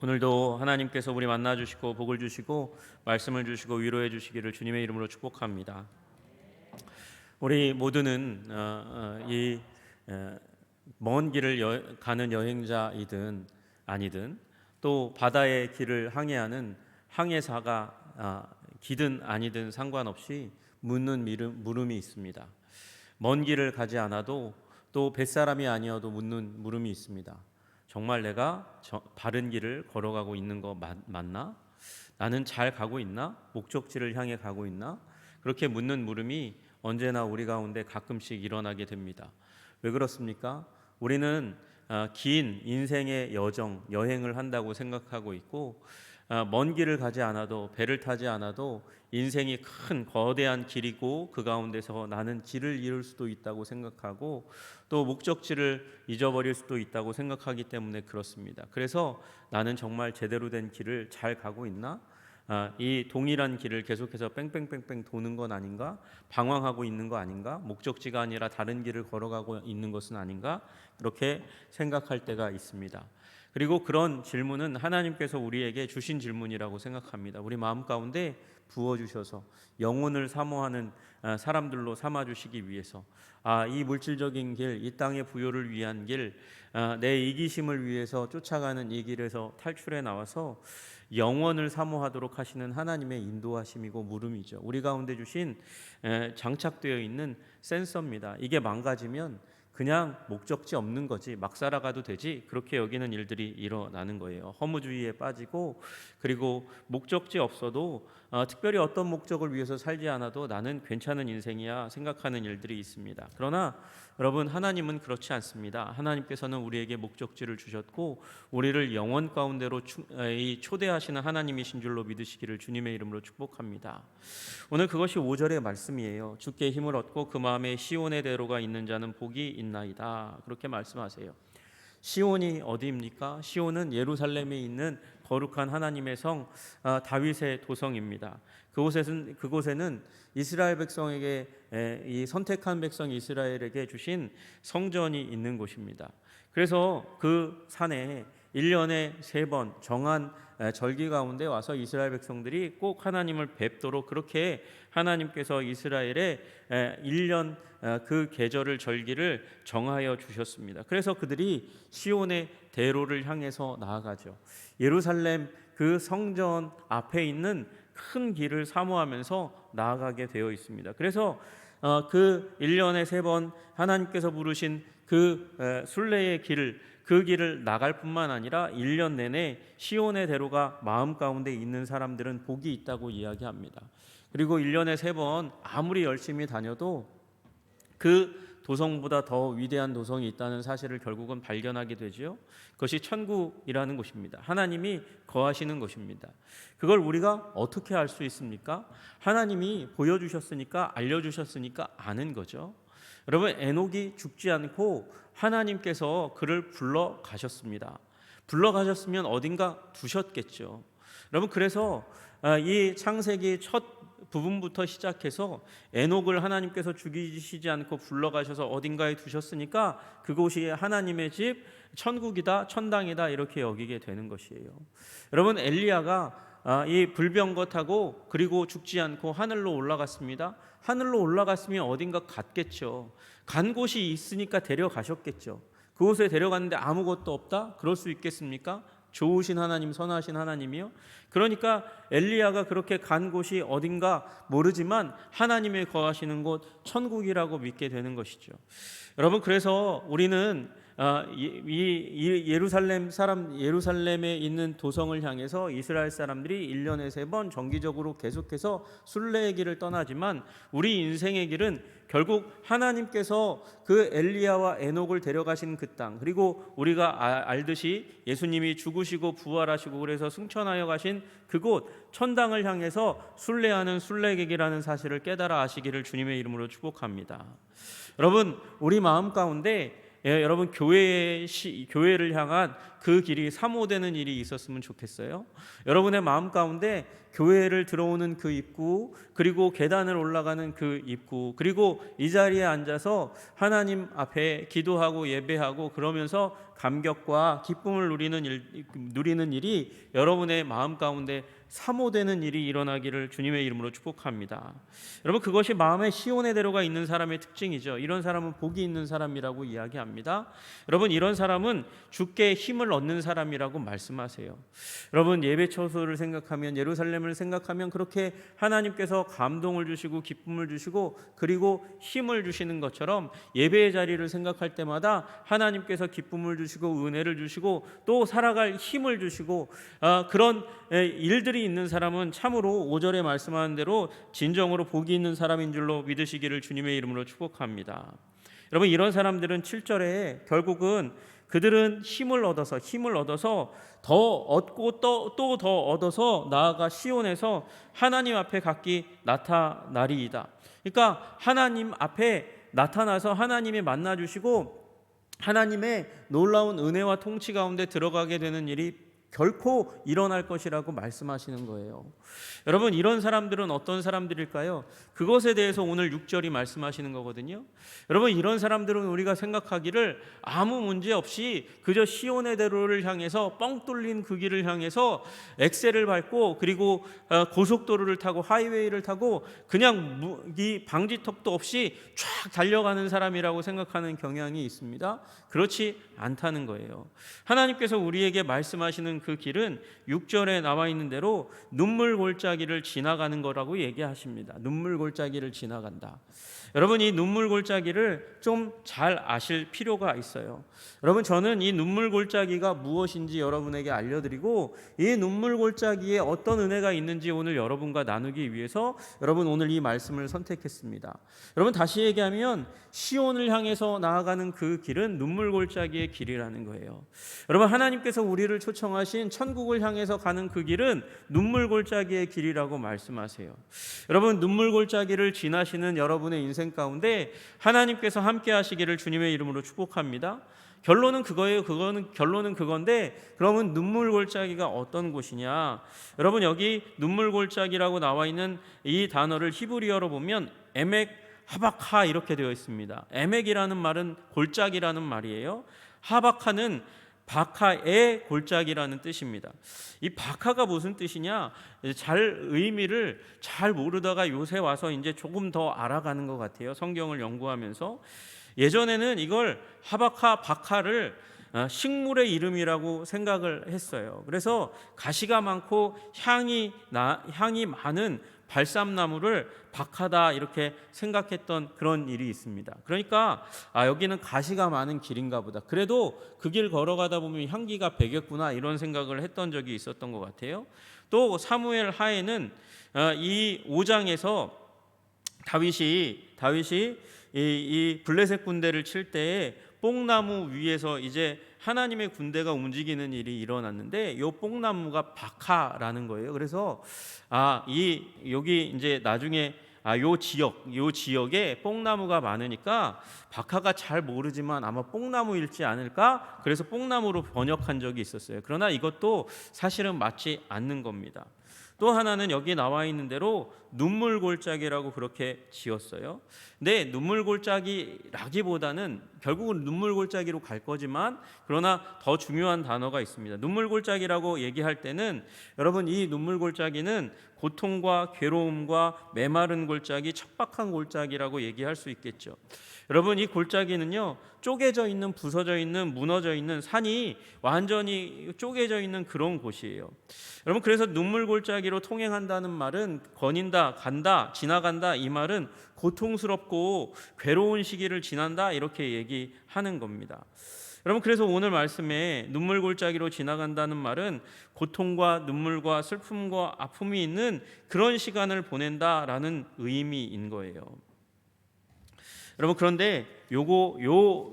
오늘도 하나님께서 우리 만나 주시고 복을 주시고 말씀을 주시고 위로해 주시기를 주님의 이름으로 축복합니다. 우리 모두는 이 먼 길을 가는 여행자이든 아니든 또 바다의 길을 항해하는 항해사가 기든 아니든 상관없이 묻는 물음이 있습니다. 먼 길을 가지 않아도 또 뱃사람이 아니어도 묻는 물음이 있습니다. 정말 내가 바른 길을 걸어가고 있는 거 맞나? 나는 잘 가고 있나? 목적지를 향해 가고 있나? 그렇게 묻는 물음이 언제나 우리 가운데 가끔씩 일어나게 됩니다. 왜 그렇습니까? 우리는 긴 인생의 여행을 한다고 생각하고 있고 먼 길을 가지 않아도 배를 타지 않아도 인생이 큰 거대한 길이고 그 가운데서 나는 길을 잃을 수도 있다고 생각하고 또 목적지를 잊어버릴 수도 있다고 생각하기 때문에 그렇습니다. 그래서 나는 정말 제대로 된 길을 잘 가고 있나? 이 동일한 길을 계속해서 뺑뺑뺑뺑 도는 건 아닌가? 방황하고 있는 거 아닌가? 목적지가 아니라 다른 길을 걸어가고 있는 것은 아닌가? 그렇게 생각할 때가 있습니다. 그리고 그런 질문은 하나님께서 우리에게 주신 질문이라고 생각합니다. 우리 마음 가운데 부어주셔서 영혼을 사모하는 사람들로 삼아주시기 위해서 이 물질적인 길, 이 땅의 부요를 위한 길, 내 이기심을 위해서 쫓아가는 이 길에서 탈출해 나와서 영원을 사모하도록 하시는 하나님의 인도하심이고 물음이죠. 우리 가운데 주신 장착되어 있는 센서입니다. 이게 망가지면 그냥 목적지 없는 거지, 막 살아가도 되지, 그렇게 여기는 일들이 일어나는 거예요. 허무주의에 빠지고 그리고 목적지 없어도 특별히 어떤 목적을 위해서 살지 않아도 나는 괜찮은 인생이야 생각하는 일들이 있습니다. 그러나 여러분, 하나님은 그렇지 않습니다. 하나님께서는 우리에게 목적지를 주셨고 우리를 영원 가운데로 초대하시는 하나님이신 줄로 믿으시기를 주님의 이름으로 축복합니다. 오늘 그것이 5절의 말씀이에요. 주께 힘을 얻고 그 마음에 시온의 대로가 있는 자는 복이 있나이다. 그렇게 말씀하세요. 시온이 어디입니까? 시온은 예루살렘에 있는 거룩한 하나님의 성 다윗의 도성입니다. 그곳에는 이스라엘 백성에게 이 선택한 백성 이스라엘에게 주신 성전이 있는 곳입니다. 그래서 그 산에 1년에 3번 정한 절기 가운데 와서 이스라엘 백성들이 꼭 하나님을 뵙도록 그렇게 하나님께서 이스라엘에 1년 그 계절을 절기를 정하여 주셨습니다. 그래서 그들이 시온의 대로를 향해서 나아가죠. 예루살렘 그 성전 앞에 있는 큰 길을 사모하면서 나아가게 되어 있습니다. 그래서 그 1년에 3번 하나님께서 부르신 그 순례의 그 길을 나갈 뿐만 아니라 1년 내내 시온의 대로가 마음 가운데 있는 사람들은 복이 있다고 이야기합니다. 그리고 1년에 3번 아무리 열심히 다녀도 그 도성보다 더 위대한 도성이 있다는 사실을 결국은 발견하게 되지요. 그것이 천국이라는 곳입니다. 하나님이 거하시는 곳입니다. 그걸 우리가 어떻게 알 수 있습니까? 하나님이 보여주셨으니까, 알려주셨으니까 아는 거죠. 여러분, 에녹이 죽지 않고 하나님께서 그를 불러 가셨습니다. 불러 가셨으면 어딘가 두셨겠죠. 여러분, 그래서 이 창세기 첫 부분부터 시작해서 에녹을 하나님께서 죽이시지 않고 불러가셔서 어딘가에 두셨으니까 그곳이 하나님의 집, 천국이다, 천당이다 이렇게 여기게 되는 것이에요. 여러분, 엘리야가 이 불병거 타고 그리고 죽지 않고 하늘로 올라갔습니다. 하늘로 올라갔으면 어딘가 갔겠죠. 간 곳이 있으니까 데려가셨겠죠. 그곳에 데려갔는데 아무것도 없다? 그럴 수 있겠습니까? 좋으신 하나님, 선하신 하나님이요. 그러니까 엘리야가 그렇게 간 곳이 어딘가 모르지만 하나님의 거하시는 곳 천국이라고 믿게 되는 것이죠. 여러분, 그래서 우리는 이 예루살렘에 있는 도성을 향해서 이스라엘 사람들이 1년에 3번 정기적으로 계속해서 순례의 길을 떠나지만 우리 인생의 길은 결국 하나님께서 그 엘리야와 에녹을 데려가신 그 땅, 그리고 우리가 알듯이 예수님이 죽으시고 부활하시고 그래서 승천하여 가신 그곳 천당을 향해서 순례하는 순례객이라는 사실을 깨달아 아시기를 주님의 이름으로 축복합니다. 여러분, 우리 마음 가운데 여러분 교회를 향한 그 길이 사모되는 일이 있었으면 좋겠어요. 여러분의 마음 가운데 교회를 들어오는 그 입구, 그리고 계단을 올라가는 그 입구, 그리고 이 자리에 앉아서 하나님 앞에 기도하고 예배하고 그러면서 감격과 기쁨을 누리는 일이 여러분의 마음 가운데 사모되는 일이 일어나기를 주님의 이름으로 축복합니다. 여러분, 그것이 마음의 시온의 대로가 있는 사람의 특징이죠. 이런 사람은 복이 있는 사람이라고 이야기합니다. 여러분, 이런 사람은 주께 힘을 얻는 사람이라고 말씀하세요. 여러분, 예배 처소를 생각하면, 예루살렘을 생각하면 그렇게 하나님께서 감동을 주시고 기쁨을 주시고 그리고 힘을 주시는 것처럼 예배의 자리를 생각할 때마다 하나님께서 기쁨을 주시고 은혜를 주시고 또 살아갈 힘을 주시고 그런 일들이 있는 사람은 참으로 5절에 말씀하는 대로 진정으로 복이 있는 사람인 줄로 믿으시기를 주님의 이름으로 축복합니다. 여러분, 이런 사람들은 7절에 결국은 그들은 힘을 얻어서 더 얻고 또 더 얻어서 나아가 시온에서 하나님 앞에 각기 나타나리이다. 그러니까 하나님 앞에 나타나서 하나님이 만나주시고 하나님의 놀라운 은혜와 통치 가운데 들어가게 되는 일이 결코 일어날 것이라고 말씀하시는 거예요. 여러분, 이런 사람들은 어떤 사람들일까요? 그것에 대해서 오늘 6절이 말씀하시는 거거든요. 여러분, 이런 사람들은 우리가 생각하기를 아무 문제 없이 그저 시온의 대로를 향해서 뻥 뚫린 그 길을 향해서 엑셀을 밟고 그리고 고속도로를 타고 하이웨이를 타고 그냥 이 방지턱도 없이 쫙 달려가는 사람이라고 생각하는 경향이 있습니다. 그렇지 않다는 거예요. 하나님께서 우리에게 말씀하시는 그 길은 6절에 나와 있는 대로 눈물 골짜기를 지나가는 거라고 얘기하십니다. 눈물 골짜기를 지나간다. 여러분, 이 눈물 골짜기를 좀 잘 아실 필요가 있어요. 여러분, 저는 이 눈물 골짜기가 무엇인지 여러분에게 알려드리고 이 눈물 골짜기에 어떤 은혜가 있는지 오늘 여러분과 나누기 위해서 여러분 오늘 이 말씀을 선택했습니다. 여러분, 다시 얘기하면 시온을 향해서 나아가는 그 길은 눈물 골짜기의 길이라는 거예요. 여러분, 하나님께서 우리를 초청하신 천국을 향해서 가는 그 길은 눈물 골짜기의 길이라고 말씀하세요. 여러분, 눈물 골짜기를 지나시는 여러분의 인생 가운데 하나님께서 함께 하시기를 주님의 이름으로 축복합니다. 결론은 그거예요. 결론은 그건데 그러면 눈물 골짜기가 어떤 곳이냐? 여러분, 여기 눈물 골짜기라고 나와 있는 이 단어를 히브리어로 보면 에멕 하박하 이렇게 되어 있습니다. 에멕이라는 말은 골짜기라는 말이에요. 하박하는 바카의 골짜기라는 뜻입니다. 이 바카가 무슨 뜻이냐? 의미를 잘 모르다가 요새 와서 이제 조금 더 알아가는 것 같아요. 성경을 연구하면서. 예전에는 이걸 바카를 식물의 이름이라고 생각을 했어요. 그래서 가시가 많고 향이 많은 발삼나무를 바카다 이렇게 생각했던 그런 일이 있습니다. 그러니까 여기는 가시가 많은 길인가 보다. 그래도 그 길 걸어가다 보면 향기가 배겠구나 이런 생각을 했던 적이 있었던 것 같아요. 또 사무엘 하에는 이 5장에서 다윗이 이 블레셋 군대를 칠 때에 뽕나무 위에서 이제 하나님의 군대가 움직이는 일이 일어났는데 이 뽕나무가 바카라는 거예요. 그래서 여기 이제 나중에 요 지역에 뽕나무가 많으니까 바카가 잘 모르지만 아마 뽕나무일지 않을까? 그래서 뽕나무로 번역한 적이 있었어요. 그러나 이것도 사실은 맞지 않는 겁니다. 또 하나는 여기 나와 있는 대로 눈물 골짜기라고 그렇게 지었어요. 근데 눈물 골짜기라기보다는 결국은 눈물 골짜기로 갈 거지만 그러나 더 중요한 단어가 있습니다. 눈물 골짜기라고 얘기할 때는 여러분, 이 눈물 골짜기는 고통과 괴로움과 메마른 골짜기, 척박한 골짜기라고 얘기할 수 있겠죠. 여러분, 이 골짜기는요, 쪼개져 있는, 부서져 있는, 무너져 있는 산이 완전히 쪼개져 있는 그런 곳이에요. 여러분, 그래서 눈물 골짜기로 통행한다는 말은 거닌다, 간다, 지나간다, 이 말은 고통스럽고 괴로운 시기를 지난다 이렇게 얘기하는 겁니다. 여러분, 그래서 오늘 말씀에 눈물 골짜기로 지나간다는 말은 고통과 눈물과 슬픔과 아픔이 있는 그런 시간을 보낸다라는 의미인 거예요. 여러분, 그런데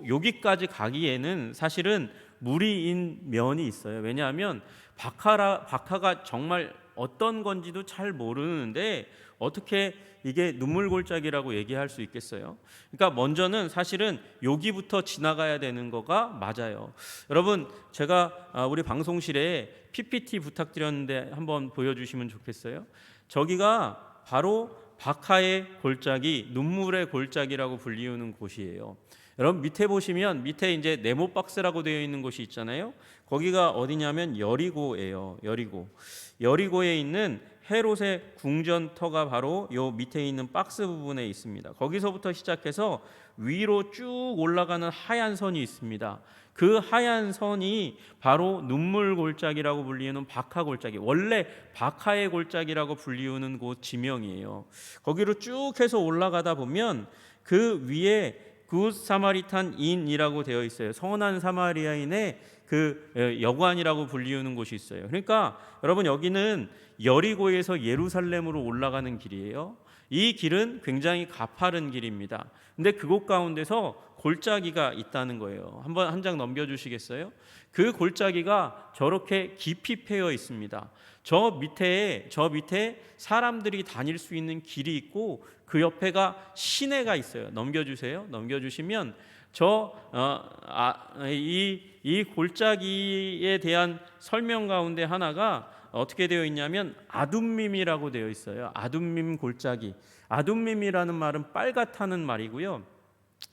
여기까지 가기에는 사실은 무리인 면이 있어요. 왜냐하면 바카가 정말 어떤 건지도 잘 모르는데 어떻게 이게 눈물 골짜기라고 얘기할 수 있겠어요? 그러니까 먼저는 사실은 여기부터 지나가야 되는 거가 맞아요. 여러분, 제가 우리 방송실에 PPT 부탁드렸는데 한번 보여주시면 좋겠어요. 저기가 바로 박하의 골짜기, 눈물의 골짜기라고 불리우는 곳이에요. 여러분, 밑에 보시면 밑에 이제 네모 박스라고 되어 있는 곳이 있잖아요. 거기가 어디냐면 여리고예요. 여리고에 있는 헤롯의 궁전터가 바로 요 밑에 있는 박스 부분에 있습니다. 거기서부터 시작해서 위로 쭉 올라가는 하얀 선이 있습니다. 그 하얀 선이 바로 눈물 골짜기라고 불리우는 박하 골짜기, 원래 박하의 골짜기라고 불리우는 곳 지명이에요. 거기로 쭉 해서 올라가다 보면 그 위에 굿 사마리탄 인이라고 되어 있어요. 선한 사마리아인의 그 여관이라고 불리우는 곳이 있어요. 그러니까 여러분, 여기는 여리고에서 예루살렘으로 올라가는 길이에요. 이 길은 굉장히 가파른 길입니다. 근데 그곳 가운데서 골짜기가 있다는 거예요. 한번 한 장 넘겨주시겠어요? 그 골짜기가 저렇게 깊이 패여 있습니다. 저 밑에 사람들이 다닐 수 있는 길이 있고 그 옆에가 시내가 있어요. 넘겨주세요. 넘겨주시면 이 골짜기에 대한 설명 가운데 하나가 어떻게 되어 있냐면 아둠밈이라고 되어 있어요. 아둠밈 골짜기. 아둠밈이라는 말은 빨갛다는 말이고요.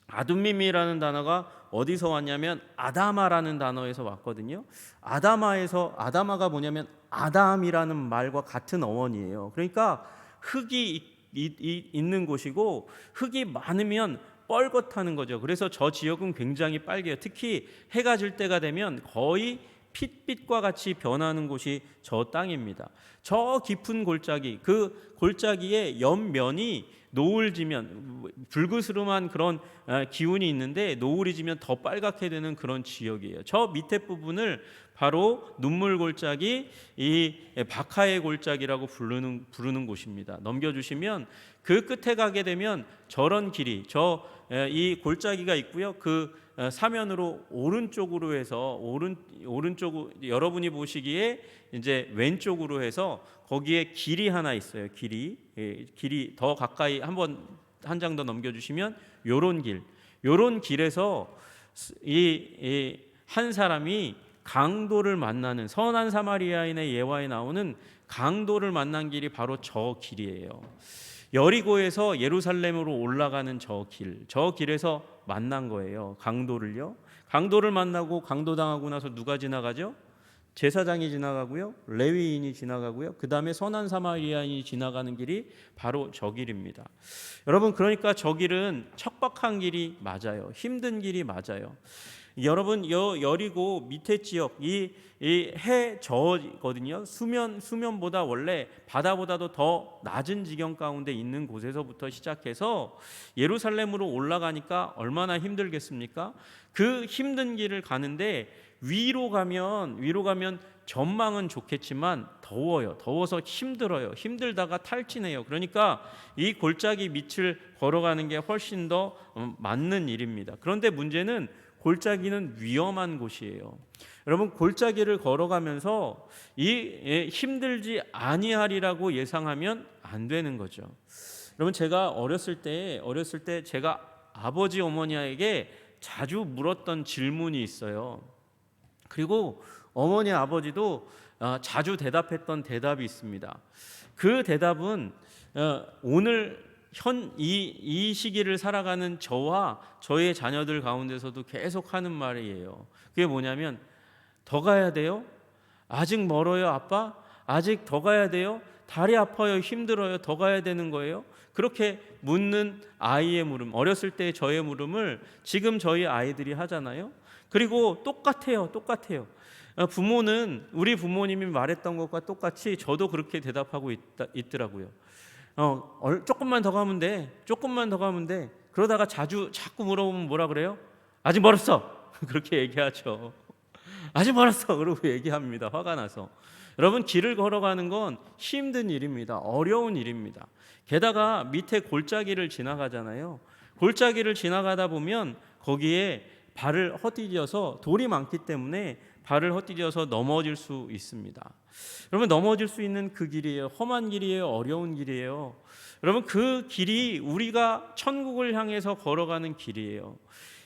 아둠밈이라는 단어가 어디서 왔냐면 아다마라는 단어에서 왔거든요. 아다마가 뭐냐면 아담이라는 말과 같은 어원이에요. 그러니까 흙이 있는 곳이고 흙이 많으면 뻘겋다는 거죠. 그래서 저 지역은 굉장히 빨개요. 특히 해가 질 때가 되면 거의 핏빛과 같이 변하는 곳이 저 땅입니다. 저 깊은 골짜기, 그 골짜기의 옆면이 노을 지면 불그스름한 그런 기운이 있는데 노을이 지면 더 빨갛게 되는 그런 지역이에요. 저 밑에 부분을 바로 눈물 골짜기, 이 박하의 골짜기라고 부르는 곳입니다. 넘겨주시면 그 끝에 가게 되면 저런 길이, 이 골짜기가 있고요. 그 사면으로 오른쪽으로 해서 오른쪽 여러분이 보시기에 이제 왼쪽으로 해서 거기에 길이 하나 있어요. 길이 더 가까이 한 장 더 넘겨주시면 요런 길에서 이 한 사람이 강도를 만나는, 선한 사마리아인의 예화에 나오는 강도를 만난 길이 바로 저 길이에요. 여리고에서 예루살렘으로 올라가는 저 길에서 만난 거예요. 강도를 만나고 강도당하고 나서 누가 지나가죠? 제사장이 지나가고요, 레위인이 지나가고요, 그 다음에 선한 사마리아인이 지나가는 길이 바로 저 길입니다. 여러분, 그러니까 저 길은 척박한 길이 맞아요. 힘든 길이 맞아요. 여러분, 여리고 밑에 지역, 이 해 저거든요. 수면보다 원래 바다보다도 더 낮은 지경 가운데 있는 곳에서부터 시작해서 예루살렘으로 올라가니까 얼마나 힘들겠습니까? 그 힘든 길을 가는데 위로 가면 전망은 좋겠지만 더워서 힘들어요. 힘들다가 탈진해요. 그러니까 이 골짜기 밑을 걸어가는 게 훨씬 더 맞는 일입니다. 그런데 문제는 골짜기는 위험한 곳이에요. 여러분, 골짜기를 걸어가면서 힘들지 아니하리라고 예상하면 안 되는 거죠. 여러분, 제가 어렸을 때 제가 아버지 어머니에게 자주 물었던 질문이 있어요. 그리고 어머니 아버지도 자주 대답했던 대답이 있습니다. 그 대답은 오늘 이 시기를 살아가는 저와 저의 자녀들 가운데서도 계속 하는 말이에요. 그게 뭐냐면, 더 가야 돼요? 아직 멀어요, 아빠? 아직 더 가야 돼요? 다리 아파요, 힘들어요, 더 가야 되는 거예요? 그렇게 묻는 아이의 물음, 어렸을 때의 저의 물음을 지금 저희 아이들이 하잖아요. 그리고 똑같아요. 우리 부모님이 말했던 것과 똑같이 저도 그렇게 대답하고 있더라고요. 조금만 더 가면 돼. 그러다가 자꾸 물어보면 뭐라 그래요? 아직 멀었어. 그렇게 얘기하죠. 아직 멀었어. 그러고 얘기합니다. 화가 나서. 여러분, 길을 걸어가는 건 힘든 일입니다. 어려운 일입니다. 게다가 밑에 골짜기를 지나가잖아요. 골짜기를 지나가다 보면 거기에 발을 헛디뎌서 돌이 많기 때문에 발을 헛디뎌서 넘어질 수 있습니다. 여러분, 넘어질 수 있는 그 길이에요. 험한 길이에요. 어려운 길이에요. 여러분, 그 길이 우리가 천국을 향해서 걸어가는 길이에요.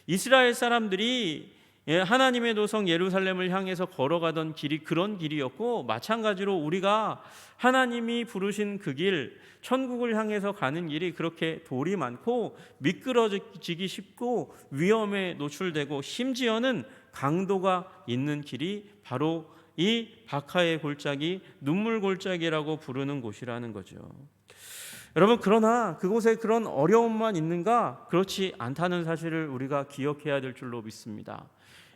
이스라엘 사람들이 하나님의 도성 예루살렘을 향해서 걸어가던 길이 그런 길이었고, 마찬가지로 우리가 하나님이 부르신 그 길, 천국을 향해서 가는 길이 그렇게 돌이 많고 미끄러지기 쉽고 위험에 노출되고 심지어는 강도가 있는 길이 바로 이 바카의 골짜기, 눈물 골짜기라고 부르는 곳이라는 거죠. 여러분, 그러나 그곳에 그런 어려움만 있는가? 그렇지 않다는 사실을 우리가 기억해야 될 줄로 믿습니다.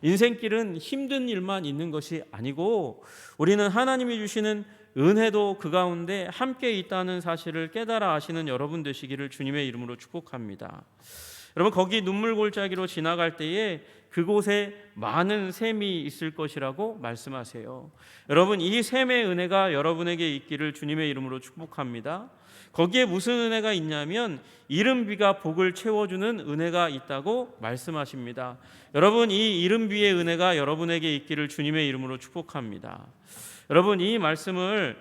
인생길은 힘든 일만 있는 것이 아니고 우리는 하나님이 주시는 은혜도 그 가운데 함께 있다는 사실을 깨달아 아시는 여러분 되시기를 주님의 이름으로 축복합니다. 여러분, 거기 눈물 골짜기로 지나갈 때에 그곳에 많은 샘이 있을 것이라고 말씀하세요. 여러분, 이 샘의 은혜가 여러분에게 있기를 주님의 이름으로 축복합니다. 거기에 무슨 은혜가 있냐면 이른비가 복을 채워주는 은혜가 있다고 말씀하십니다. 여러분, 이 이른비의 은혜가 여러분에게 있기를 주님의 이름으로 축복합니다. 여러분, 이 말씀을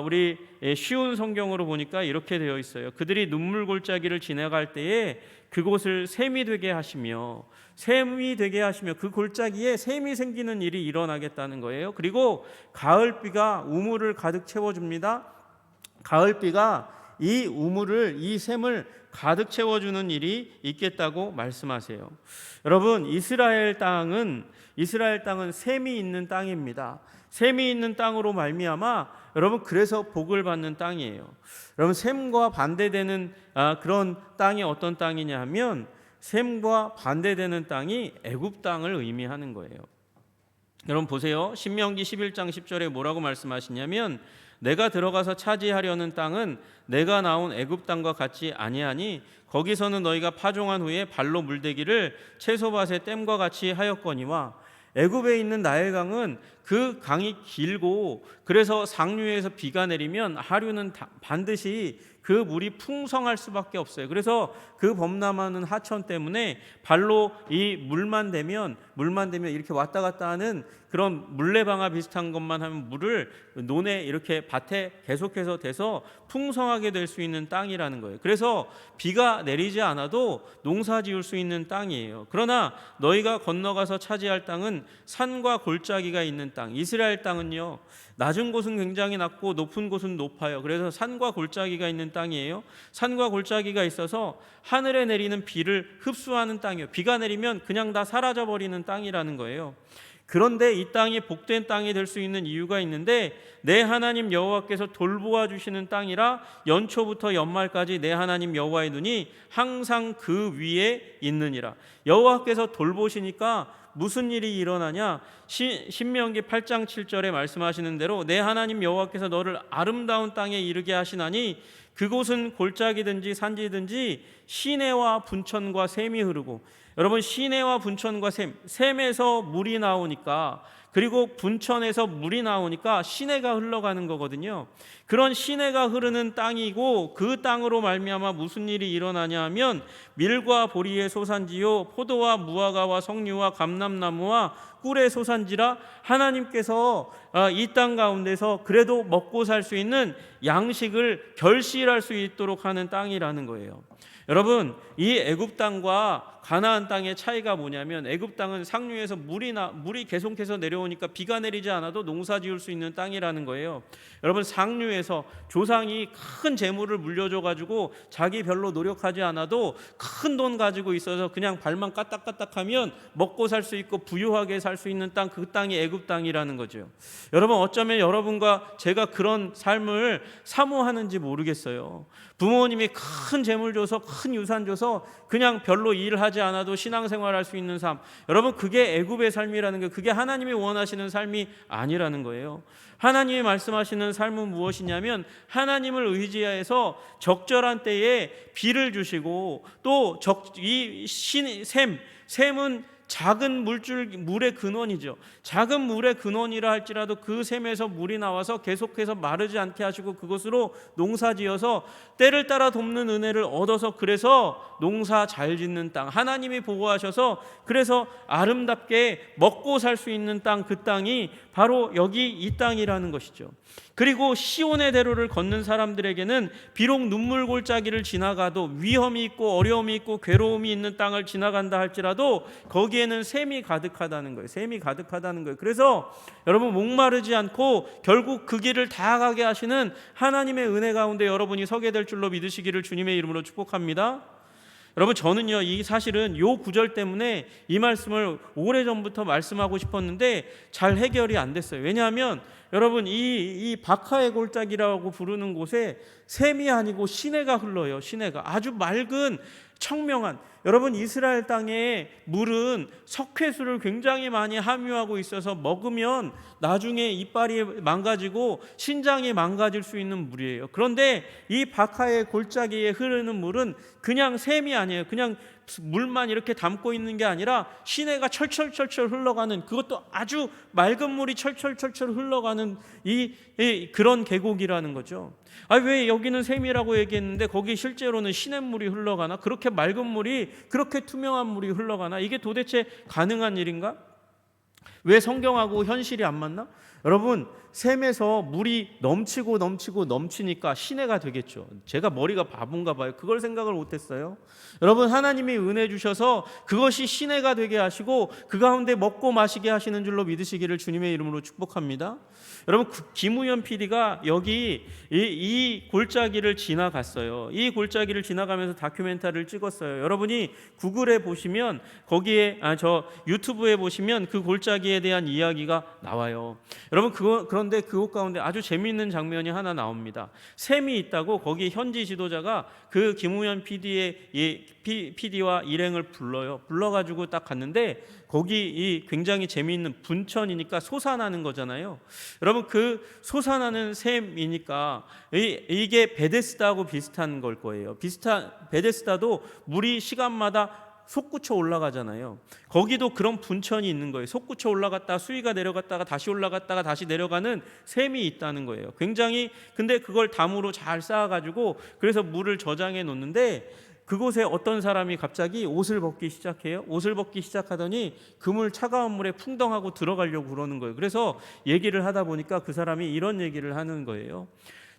우리 쉬운 성경으로 보니까 이렇게 되어 있어요. 그들이 눈물 골짜기를 지나갈 때에 그곳을 샘이 되게 하시며 그 골짜기에 샘이 생기는 일이 일어나겠다는 거예요. 그리고 가을비가 우물을 가득 채워줍니다. 가을비가 이 우물을, 이 샘을 가득 채워주는 일이 있겠다고 말씀하세요. 여러분, 이스라엘 땅은 샘이 있는 땅입니다. 샘이 있는 땅으로 말미암아 여러분, 그래서 복을 받는 땅이에요. 여러분, 샘과 반대되는 그런 땅이 어떤 땅이냐 하면 샘과 반대되는 땅이 애굽 땅을 의미하는 거예요. 여러분 보세요. 신명기 11장 10절에 뭐라고 말씀하시냐면 내가 들어가서 차지하려는 땅은 내가 나온 애굽 땅과 같지 아니하니 거기서는 너희가 파종한 후에 발로 물대기를 채소밭의 댐과 같이 하였거니와 애굽에 있는 나일강은 그 강이 길고 그래서 상류에서 비가 내리면 하류는 반드시 그 물이 풍성할 수밖에 없어요. 그래서 그 범람하는 하천 때문에 발로 이 물만 대면 이렇게 왔다 갔다 하는 그런 물레방아 비슷한 것만 하면 물을 논에 이렇게 밭에 계속해서 대서 풍성하게 될 수 있는 땅이라는 거예요. 그래서 비가 내리지 않아도 농사 지을 수 있는 땅이에요. 그러나 너희가 건너가서 차지할 땅은 산과 골짜기가 있는 땅. 이스라엘 땅은요, 낮은 곳은 굉장히 낮고 높은 곳은 높아요. 그래서 산과 골짜기가 있는 땅이에요. 산과 골짜기가 있어서 하늘에 내리는 비를 흡수하는 땅이에요. 비가 내리면 그냥 다 사라져버리는 땅이라는 거예요. 그런데 이 땅이 복된 땅이 될 수 있는 이유가 있는데 내 하나님 여호와께서 돌보아 주시는 땅이라 연초부터 연말까지 내 하나님 여호와의 눈이 항상 그 위에 있느니라. 여호와께서 돌보시니까 무슨 일이 일어나냐? 신명기 8장 7절에 말씀하시는 대로 내 하나님 여호와께서 너를 아름다운 땅에 이르게 하시나니 그곳은 골짜기든지 산지든지 시내와 분천과 샘이 흐르고, 여러분 시내와 분천과 샘에서 물이 나오니까, 그리고 분천에서 물이 나오니까 시내가 흘러가는 거거든요. 그런 시내가 흐르는 땅이고 그 땅으로 말미암아 무슨 일이 일어나냐 하면 밀과 보리의 소산지요 포도와 무화과와 석류와 감람나무와 꿀의 소산지라 하나님께서 이 땅 가운데서 그래도 먹고 살 수 있는 양식을 결실할 수 있도록 하는 땅이라는 거예요. 여러분, 이 애굽 땅과 가나안 땅의 차이가 뭐냐면 애굽 땅은 상류에서 물이 계속해서 내려오니까 비가 내리지 않아도 농사 지을 수 있는 땅이라는 거예요. 여러분, 상류에서 조상이 큰 재물을 물려줘 가지고 자기 별로 노력하지 않아도 큰 돈 가지고 있어서 그냥 발만 까딱까딱하면 먹고 살 수 있고 부유하게 살 수 있는 땅, 그 땅이 애굽 땅이라는 거죠. 여러분, 어쩌면 여러분과 제가 그런 삶을 사모하는지 모르겠어요. 부모님이 큰 재물 줘서 큰 유산 줘서 그냥 별로 일하지 않아도 신앙생활할 수 있는 삶, 여러분 그게 애굽의 삶이라는 게, 그게 하나님이 원하시는 삶이 아니라는 거예요. 하나님이 말씀하시는 삶은 무엇이냐면 하나님을 의지해서 적절한 때에 비를 주시고 또 샘은 작은 물의 근원이죠. 작은 물의 근원이라 할지라도 그 샘에서 물이 나와서 계속해서 마르지 않게 하시고 그것으로 농사지어서 때를 따라 돕는 은혜를 얻어서 그래서 농사 잘 짓는 땅, 하나님이 보호하셔서 그래서 아름답게 먹고 살 수 있는 땅, 그 땅이 바로 여기 이 땅이라는 것이죠. 그리고 시온의 대로를 걷는 사람들에게는 비록 눈물 골짜기를 지나가도 위험이 있고 어려움이 있고 괴로움이 있는 땅을 지나간다 할지라도 거기에는 샘이 가득하다는 거예요. 샘이 가득하다는 거예요. 그래서 여러분 목마르지 않고 결국 그 길을 다 가게 하시는 하나님의 은혜 가운데 여러분이 서게 될 줄로 믿으시기를 주님의 이름으로 축복합니다. 여러분 저는요 이 사실은 요 구절 때문에 이 말씀을 오래전부터 말씀하고 싶었는데 잘 해결이 안 됐어요. 왜냐하면 여러분 이 바카의 골짜기라고 부르는 곳에 샘이 아니고 시내가 흘러요. 시내가 아주 맑은 청명한, 여러분 이스라엘 땅의 물은 석회수를 굉장히 많이 함유하고 있어서 먹으면 나중에 이빨이 망가지고 신장이 망가질 수 있는 물이에요. 그런데 이 바카의 골짜기에 흐르는 물은 그냥 샘이 아니에요. 그냥 물만 이렇게 담고 있는 게 아니라 시내가 철철철철 흘러가는, 그것도 아주 맑은 물이 철철철철 흘러가는 그런 계곡이라는 거죠. 왜 여기는 샘이라고 얘기했는데 거기 실제로는 시냇물이 흘러가나? 그렇게 맑은 물이, 그렇게 투명한 물이 흘러가나? 이게 도대체 가능한 일인가? 왜 성경하고 현실이 안 맞나? 여러분 샘에서 물이 넘치고 넘치니까 시내가 되겠죠. 제가 머리가 바본가 봐요. 그걸 생각을 못했어요. 여러분 하나님이 은혜 주셔서 그것이 시내가 되게 하시고 그 가운데 먹고 마시게 하시는 줄로 믿으시기를 주님의 이름으로 축복합니다. 여러분 김우현 PD가 여기 이 골짜기를 지나갔어요. 이 골짜기를 지나가면서 다큐멘터리를 찍었어요. 여러분이 구글에 보시면 거기에 저 유튜브에 보시면 그 골짜기에 대한 이야기가 나와요. 여러분 그런데 그곳 가운데 아주 재미있는 장면이 하나 나옵니다. 샘이 있다고 거기 현지 지도자가 그 김우현 PD와 일행을 불러가지고 딱 갔는데 거기 이 굉장히 재미있는 분천이니까 솟아나는 거잖아요. 여러분 그 솟아나는 샘이니까 이게 베데스다하고 비슷한 걸 거예요. 베데스다도 물이 시간마다 솟구쳐 올라가잖아요. 거기도 그런 분천이 있는 거예요. 솟구쳐 올라갔다가 수위가 내려갔다가 다시 올라갔다가 다시 내려가는 샘이 있다는 거예요. 굉장히, 근데 그걸 담으로 잘 쌓아가지고 그래서 물을 저장해 놓는데 그곳에 어떤 사람이 갑자기 옷을 벗기 시작해요. 옷을 벗기 시작하더니 그 차가운 물에 풍덩하고 들어가려고 그러는 거예요. 그래서 얘기를 하다 보니까 그 사람이 이런 얘기를 하는 거예요.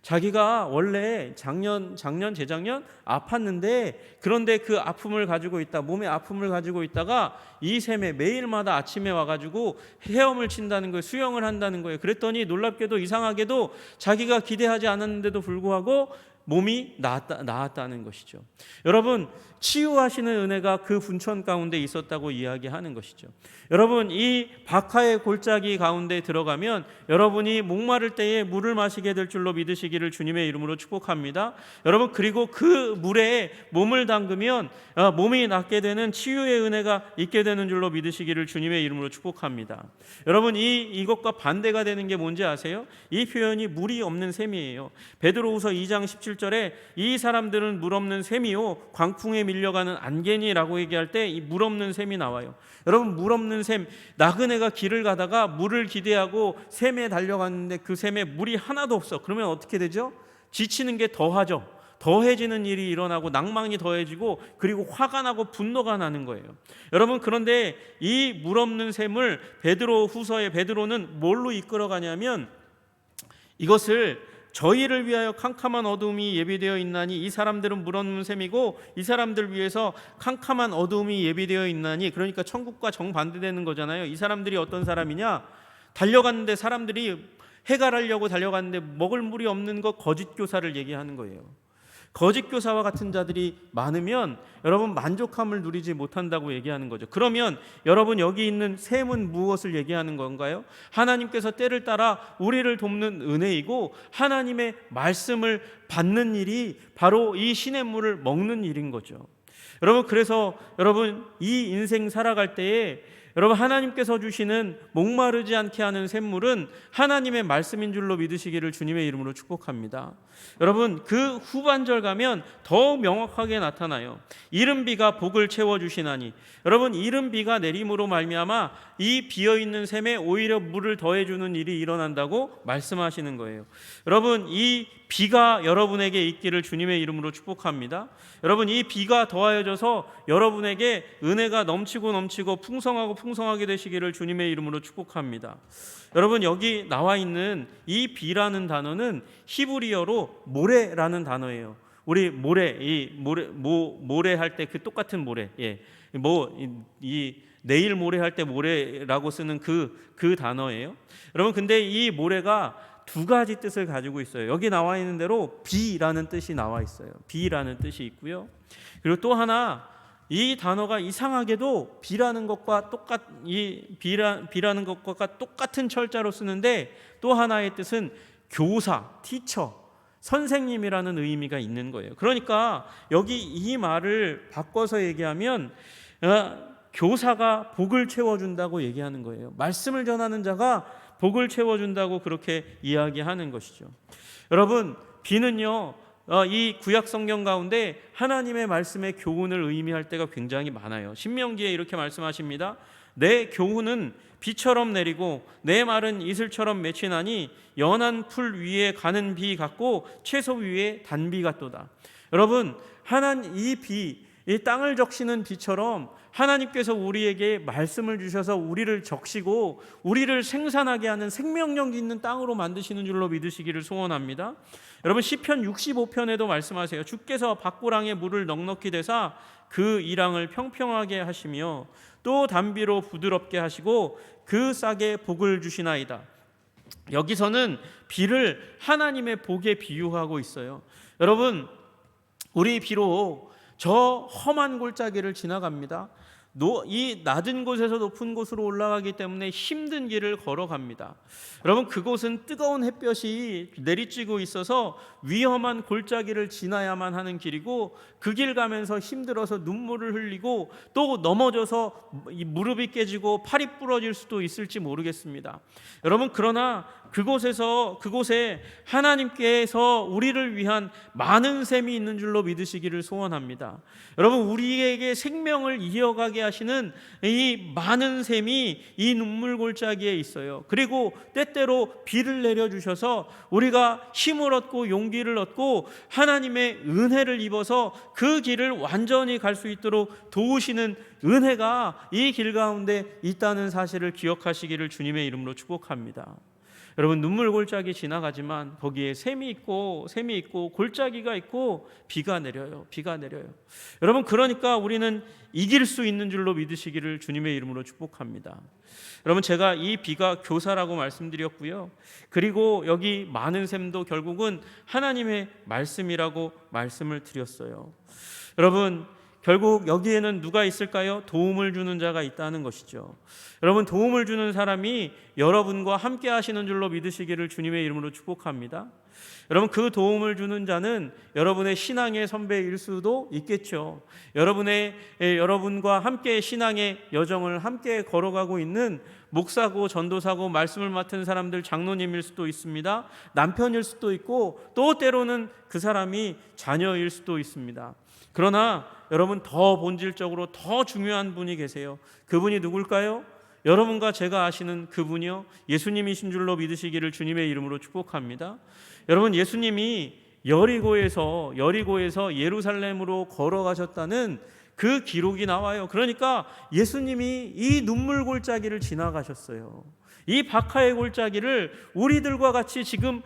자기가 원래 작년 재작년 아팠는데 그런데 그 아픔을 가지고 있다, 몸에 아픔을 가지고 있다가 이 샘에 매일마다 아침에 와가지고 헤엄을 친다는 거예요. 수영을 한다는 거예요. 그랬더니 놀랍게도 이상하게도 자기가 기대하지 않았는데도 불구하고 몸이 나았다는 것이죠. 여러분 치유하시는 은혜가 그 분천 가운데 있었다고 이야기하는 것이죠. 여러분 이 바카의 골짜기 가운데 들어가면 여러분이 목마를 때에 물을 마시게 될 줄로 믿으시기를 주님의 이름으로 축복합니다. 여러분 그리고 그 물에 몸을 담그면 몸이 낫게 되는 치유의 은혜가 있게 되는 줄로 믿으시기를 주님의 이름으로 축복합니다. 여러분 이것과 반대가 되는 게 뭔지 아세요? 이 표현이 물이 없는 샘이에요. 베드로후서 2장 17절에 이 사람들은 물 없는 샘이요 광풍에 밀려가는 안개니라고 얘기할 때 이 물 없는 샘이 나와요. 여러분 물 없는 샘, 나그네가 길을 가다가 물을 기대하고 샘에 달려갔는데 그 샘에 물이 하나도 없어. 그러면 어떻게 되죠? 지치는 게 더하죠. 더해지는 일이 일어나고 낭망이 더해지고 그리고 화가 나고 분노가 나는 거예요. 여러분 그런데 이 물 없는 샘을 베드로후서의 베드로는 뭘로 이끌어가냐면 이것을 저희를 위하여 캄캄한 어두움이 예비되어 있나니 이 사람들은 물 없는 셈이고 이 사람들 위해서 캄캄한 어두움이 예비되어 있나니, 그러니까 천국과 정반대되는 거잖아요. 이 사람들이 어떤 사람이냐? 달려갔는데 사람들이 해갈하려고 달려갔는데 먹을 물이 없는 것, 거짓 교사를 얘기하는 거예요. 거짓 교사와 같은 자들이 많으면 여러분 만족함을 누리지 못한다고 얘기하는 거죠. 그러면 여러분 여기 있는 샘은 무엇을 얘기하는 건가요? 하나님께서 때를 따라 우리를 돕는 은혜이고 하나님의 말씀을 받는 일이 바로 이 시냇물을 먹는 일인 거죠. 여러분 그래서 여러분 이 인생 살아갈 때에 여러분, 하나님께서 주시는 목마르지 않게 하는 샘물은 하나님의 말씀인 줄로 믿으시기를 주님의 이름으로 축복합니다. 여러분, 그 후반절 가면 더 명확하게 나타나요. 이른 비가 복을 채워주시나니, 여러분, 이른 비가 내림으로 말미암아 이 비어있는 샘에 오히려 물을 더해주는 일이 일어난다고 말씀하시는 거예요. 여러분, 이 비가 여러분에게 있기를 주님의 이름으로 축복합니다. 여러분, 이 비가 더하여져서 여러분에게 은혜가 넘치고 풍성하고 풍성하게 되시기를 주님의 이름으로 축복합니다. 여러분, 여기 나와 있는 이 비라는 단어는 히브리어로 모레라는 단어예요. 우리 모레 할 때 그 똑같은 모레, 이 내일 모레 할 때 모레라고 쓰는 그 단어예요. 여러분, 근데 이 모레가 두 가지 뜻을 가지고 있어요. 여기 나와 있는 대로 비라는 뜻이 나와 있어요. 비라는 뜻이 있고요. 그리고 또 하나, 이 단어가 이상하게도 비라는 것과 똑같은 철자로 쓰는데, 또 하나의 뜻은 교사, 티처, 선생님이라는 의미가 있는 거예요. 그러니까 여기 이 말을 바꿔서 얘기하면 교사가 복을 채워준다고 얘기하는 거예요. 말씀을 전하는 자가 복을 채워준다고 그렇게 이야기하는 것이죠. 여러분, 비는요, 이 구약 성경 가운데 하나님의 말씀의 교훈을 의미할 때가 굉장히 많아요. 신명기에 이렇게 말씀하십니다. 내 교훈은 비처럼 내리고 내 말은 이슬처럼 맺히나니 연한 풀 위에 가는 비 같고 채소 위에 단비 같도다. 여러분, 이 땅을 적시는 비처럼 하나님께서 우리에게 말씀을 주셔서 우리를 적시고 우리를 생산하게 하는 생명력 있는 땅으로 만드시는 줄로 믿으시기를 소원합니다. 여러분, 시편 65편에도 말씀하세요. 주께서 밭고랑에 물을 넉넉히 대사 그 이랑을 평평하게 하시며 또 단비로 부드럽게 하시고 그 싹에 복을 주시나이다. 여기서는 비를 하나님의 복에 비유하고 있어요. 여러분, 우리 비록 저 험한 골짜기를 지나갑니다. 이 낮은 곳에서 높은 곳으로 올라가기 때문에 힘든 길을 걸어갑니다. 여러분, 그곳은 뜨거운 햇볕이 내리쬐고 있어서 위험한 골짜기를 지나야만 하는 길이고, 그 길 가면서 힘들어서 눈물을 흘리고 또 넘어져서 무릎이 깨지고 팔이 부러질 수도 있을지 모르겠습니다. 여러분, 그러나 그곳에 하나님께서 우리를 위한 많은 샘이 있는 줄로 믿으시기를 소원합니다. 여러분, 우리에게 생명을 이어가게 하시는 이 많은 샘이 이 눈물 골짜기에 있어요. 그리고 때때로 비를 내려주셔서 우리가 힘을 얻고 용기를 얻고 하나님의 은혜를 입어서 그 길을 완전히 갈 수 있도록 도우시는 은혜가 이 길 가운데 있다는 사실을 기억하시기를 주님의 이름으로 축복합니다. 여러분, 눈물 골짜기 지나가지만 거기에 샘이 있고 골짜기가 있고 비가 내려요. 여러분, 그러니까 우리는 이길 수 있는 줄로 믿으시기를 주님의 이름으로 축복합니다. 여러분, 제가 이 비가 교사라고 말씀드렸고요. 그리고 여기 많은 샘도 결국은 하나님의 말씀이라고 말씀을 드렸어요. 여러분, 결국 여기에는 누가 있을까요? 도움을 주는 자가 있다는 것이죠. 여러분, 도움을 주는 사람이 여러분과 함께 하시는 줄로 믿으시기를 주님의 이름으로 축복합니다. 여러분, 그 도움을 주는 자는 여러분의 신앙의 선배일 수도 있겠죠. 여러분과 함께 신앙의 여정을 함께 걸어가고 있는 목사고 전도사고 말씀을 맡은 사람들, 장로님일 수도 있습니다. 남편일 수도 있고 또 때로는 그 사람이 자녀일 수도 있습니다. 그러나 여러분, 더 본질적으로 더 중요한 분이 계세요. 그분이 누굴까요? 여러분과 제가 아시는 그분이요, 예수님이신 줄로 믿으시기를 주님의 이름으로 축복합니다. 여러분, 예수님이 여리고에서 예루살렘으로 걸어가셨다는 그 기록이 나와요. 그러니까 예수님이 이 눈물 골짜기를 지나가셨어요. 이 박하의 골짜기를 우리들과 같이 지금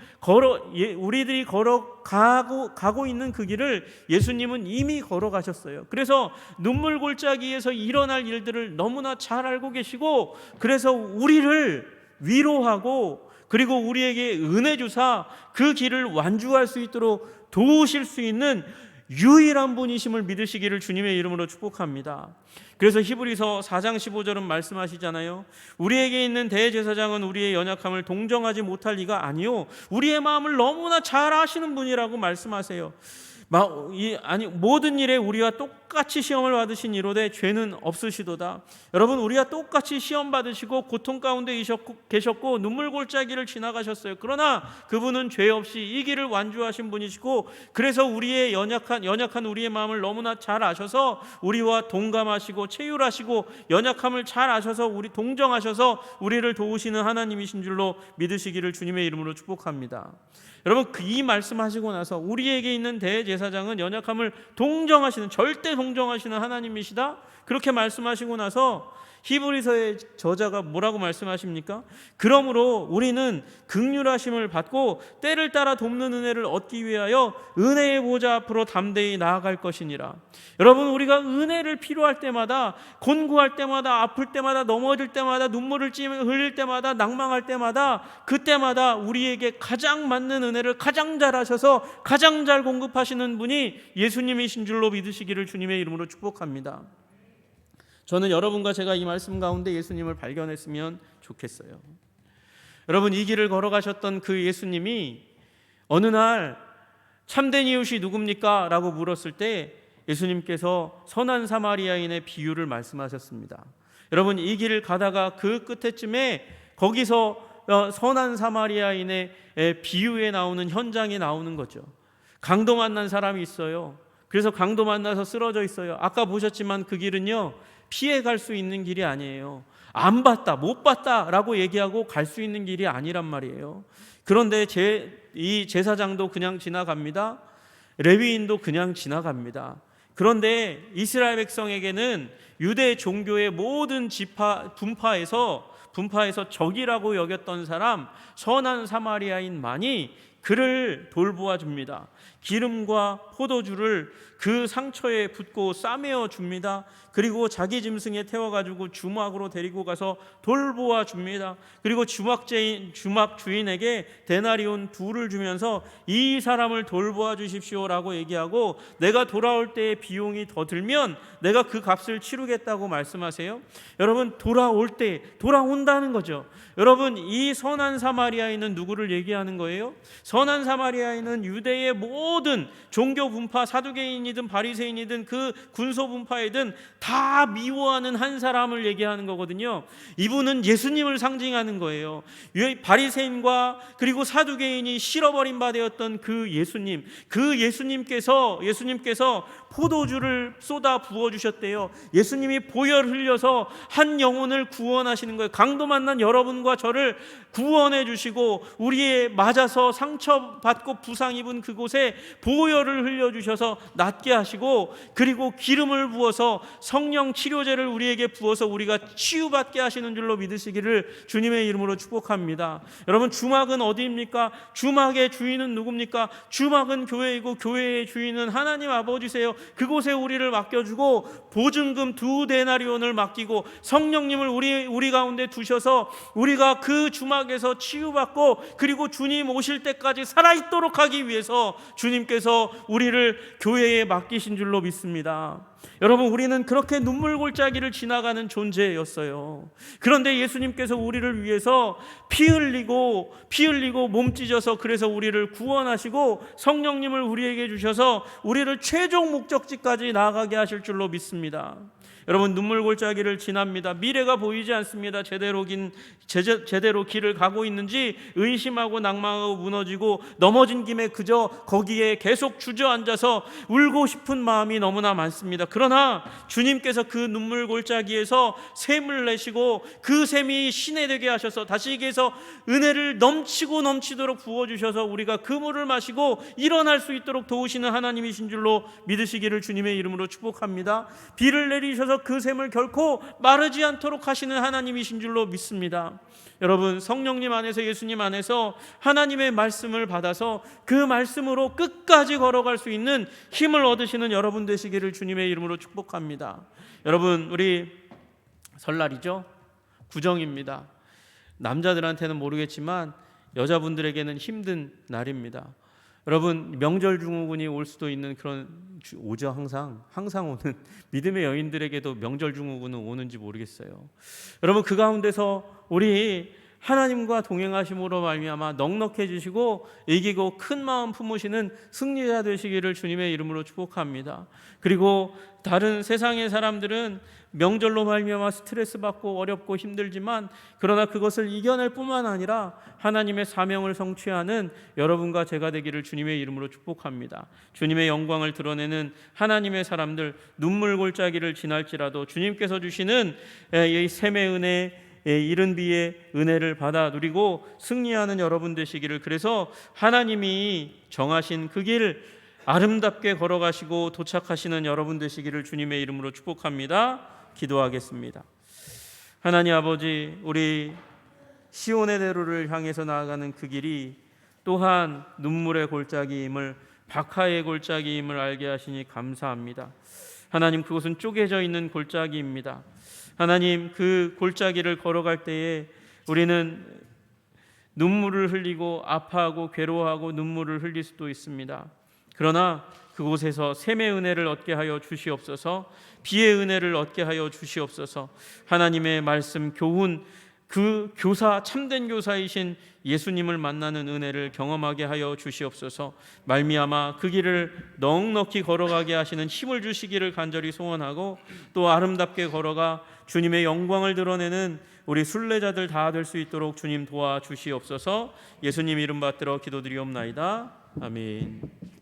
우리들이 걸어가고 있는 그 길을 예수님은 이미 걸어가셨어요. 그래서 눈물 골짜기에서 일어날 일들을 너무나 잘 알고 계시고, 그래서 우리를 위로하고 그리고 우리에게 은혜 주사 그 길을 완주할 수 있도록 도우실 수 있는 유일한 분이심을 믿으시기를 주님의 이름으로 축복합니다. 그래서 히브리서 4장 15절은 말씀하시잖아요. 우리에게 있는 대제사장은 우리의 연약함을 동정하지 못할 리가 아니요, 우리의 마음을 너무나 잘 아시는 분이라고 말씀하세요. 모든 일에 우리와 똑같이 시험을 받으신 이로되 죄는 없으시도다. 여러분, 우리와 똑같이 시험 받으시고 고통 가운데 계셨고 눈물 골짜기를 지나가셨어요. 그러나 그분은 죄 없이 이 길을 완주하신 분이시고, 그래서 우리의 연약한 우리의 마음을 너무나 잘 아셔서 우리와 동감하시고 체휼하시고 연약함을 잘 아셔서 동정하셔서 우리를 도우시는 하나님이신 줄로 믿으시기를 주님의 이름으로 축복합니다. 여러분, 이 말씀하시고 나서 우리에게 있는 대제사장은 연약함을 동정하시는, 절대 동정하시는 하나님이시다, 그렇게 말씀하시고 나서 히브리서의 저자가 뭐라고 말씀하십니까? 그러므로 우리는 긍휼하심을 받고 때를 따라 돕는 은혜를 얻기 위하여 은혜의 보좌 앞으로 담대히 나아갈 것이니라. 여러분, 우리가 은혜를 필요할 때마다, 곤고할 때마다, 아플 때마다, 넘어질 때마다, 눈물을 흘릴 때마다, 낭망할 때마다, 그때마다 우리에게 가장 맞는 은혜를 가장 잘 하셔서 가장 잘 공급하시는 분이 예수님이신 줄로 믿으시기를 주님의 이름으로 축복합니다. 저는 여러분과 제가 이 말씀 가운데 예수님을 발견했으면 좋겠어요. 여러분, 이 길을 걸어가셨던 그 예수님이 어느 날 참된 이웃이 누굽니까? 라고 물었을 때 예수님께서 선한 사마리아인의 비유를 말씀하셨습니다. 여러분, 이 길을 가다가 그 끝에쯤에 거기서 선한 사마리아인의 비유에 나오는 현장이 나오는 거죠. 강도 만난 사람이 있어요. 그래서 강도 만나서 쓰러져 있어요. 아까 보셨지만 그 길은요, 피해갈 수 있는 길이 아니에요. 안 봤다, 못 봤다 라고 얘기하고 갈 수 있는 길이 아니란 말이에요. 그런데 이 제사장도 그냥 지나갑니다. 레위인도 그냥 지나갑니다. 그런데 이스라엘 백성에게는 유대 종교의 모든 분파에서 적이라고 여겼던 사람, 선한 사마리아인만이 그를 돌보아 줍니다. 기름과 포도주를 그 상처에 붓고 싸매어 줍니다. 그리고 자기 짐승에 태워가지고 주막으로 데리고 가서 돌보아 줍니다. 그리고 주막 주인에게 데나리온 2를 주면서 이 사람을 돌보아 주십시오라고 얘기하고, 내가 돌아올 때의 비용이 더 들면 내가 그 값을 치르겠다고 말씀하세요. 여러분, 돌아온다는 거죠. 여러분, 이 선한 사마리아인은 누구를 얘기하는 거예요? 선한 사마리아인은 유대의 모든 종교 분파, 사두개인이든 바리새인이든 그 군소 분파이든 다 미워하는 한 사람을 얘기하는 거거든요. 이분은 예수님을 상징하는 거예요. 바리새인과 그리고 사두개인이 실어버린 바 되었던 그 예수님께서 포도주를 쏟아 부어주셨대요. 예수님이 보혈 흘려서 한 영혼을 구원하시는 거예요. 강도 만난 여러분과 저를 구원해 주시고, 우리의 맞아서 상처받고 부상 입은 그곳에 보혈을 흘려주셔서 낫게 하시고, 그리고 기름을 부어서 성령 치료제를 우리에게 부어서 우리가 치유받게 하시는 줄로 믿으시기를 주님의 이름으로 축복합니다. 여러분, 주막은 어디입니까? 주막의 주인은 누굽니까? 주막은 교회이고 교회의 주인은 하나님 아버지세요. 그곳에 우리를 맡겨주고 보증금 2데나리온을 맡기고 성령님을 우리 가운데 두셔서 우리가 그 주막에서 치유받고, 그리고 주님 오실 때까지 살아있도록 하기 위해서 주님께서 우리를 교회에 맡기신 줄로 믿습니다. 여러분, 우리는 그렇게 눈물 골짜기를 지나가는 존재였어요. 그런데 예수님께서 우리를 위해서 피 흘리고 몸 찢어서 그래서 우리를 구원하시고 성령님을 우리에게 주셔서 우리를 최종 목적지까지 나아가게 하실 줄로 믿습니다. 여러분, 눈물 골짜기를 지납니다. 미래가 보이지 않습니다. 제대로 길을 가고 있는지 의심하고 낭망하고 무너지고, 넘어진 김에 그저 거기에 계속 주저앉아서 울고 싶은 마음이 너무나 많습니다. 그러나 주님께서 그 눈물 골짜기에서 샘을 내시고 그 샘이 시내 되게 하셔서, 다시 얘기해서 은혜를 넘치도록 부어주셔서 우리가 그 물을 마시고 일어날 수 있도록 도우시는 하나님이신 줄로 믿으시기를 주님의 이름으로 축복합니다. 비를 내리셔서 그 샘을 결코 마르지 않도록 하시는 하나님이신 줄로 믿습니다. 여러분, 성령님 안에서, 예수님 안에서 하나님의 말씀을 받아서 그 말씀으로 끝까지 걸어갈 수 있는 힘을 얻으시는 여러분 되시기를 주님의 이름으로 축복합니다. 여러분, 우리 설날이죠? 구정입니다. 남자들한테는 모르겠지만 여자분들에게는 힘든 날입니다. 여러분, 명절 증후군이 올 수도 있는 그런 오죠. 항상 오는 믿음의 여인들에게도 명절 증후군은 오는지 모르겠어요. 여러분, 그 가운데서 우리 하나님과 동행하심으로 말미암아 넉넉해지시고 이기고 큰 마음 품으시는 승리자 되시기를 주님의 이름으로 축복합니다. 그리고 다른 세상의 사람들은 명절로 말미암아 스트레스 받고 어렵고 힘들지만 그러나 그것을 이겨낼 뿐만 아니라 하나님의 사명을 성취하는 여러분과 제가 되기를 주님의 이름으로 축복합니다. 주님의 영광을 드러내는 하나님의 사람들, 눈물 골짜기를 지날지라도 주님께서 주시는 이 샘의 은혜, 이른 비의 은혜를 받아 누리고 승리하는 여러분 되시기를, 그래서 하나님이 정하신 그 길 아름답게 걸어가시고 도착하시는 여러분 되시기를 주님의 이름으로 축복합니다. 기도하겠습니다. 하나님 아버지, 우리 시온의 대로를 향해서 나아가는 그 길이 또한 눈물의 골짜기임을, 박하의 골짜기임을 알게 하시니 감사합니다. 하나님, 그곳은 쪼개져 있는 골짜기입니다. 하나님, 그 골짜기를 걸어갈 때에 우리는 눈물을 흘리고 아파하고 괴로워하고 눈물을 흘릴 수도 있습니다. 그러나 그곳에서 샘의 은혜를 얻게 하여 주시옵소서, 비의 은혜를 얻게 하여 주시옵소서. 하나님의 말씀, 교훈, 그 교사, 참된 교사이신 예수님을 만나는 은혜를 경험하게 하여 주시옵소서. 말미암아 그 길을 넉넉히 걸어가게 하시는 힘을 주시기를 간절히 소원하고, 또 아름답게 걸어가 주님의 영광을 드러내는 우리 순례자들 다 될 수 있도록 주님 도와주시옵소서. 예수님 이름 받들어 기도드리옵나이다. 아멘.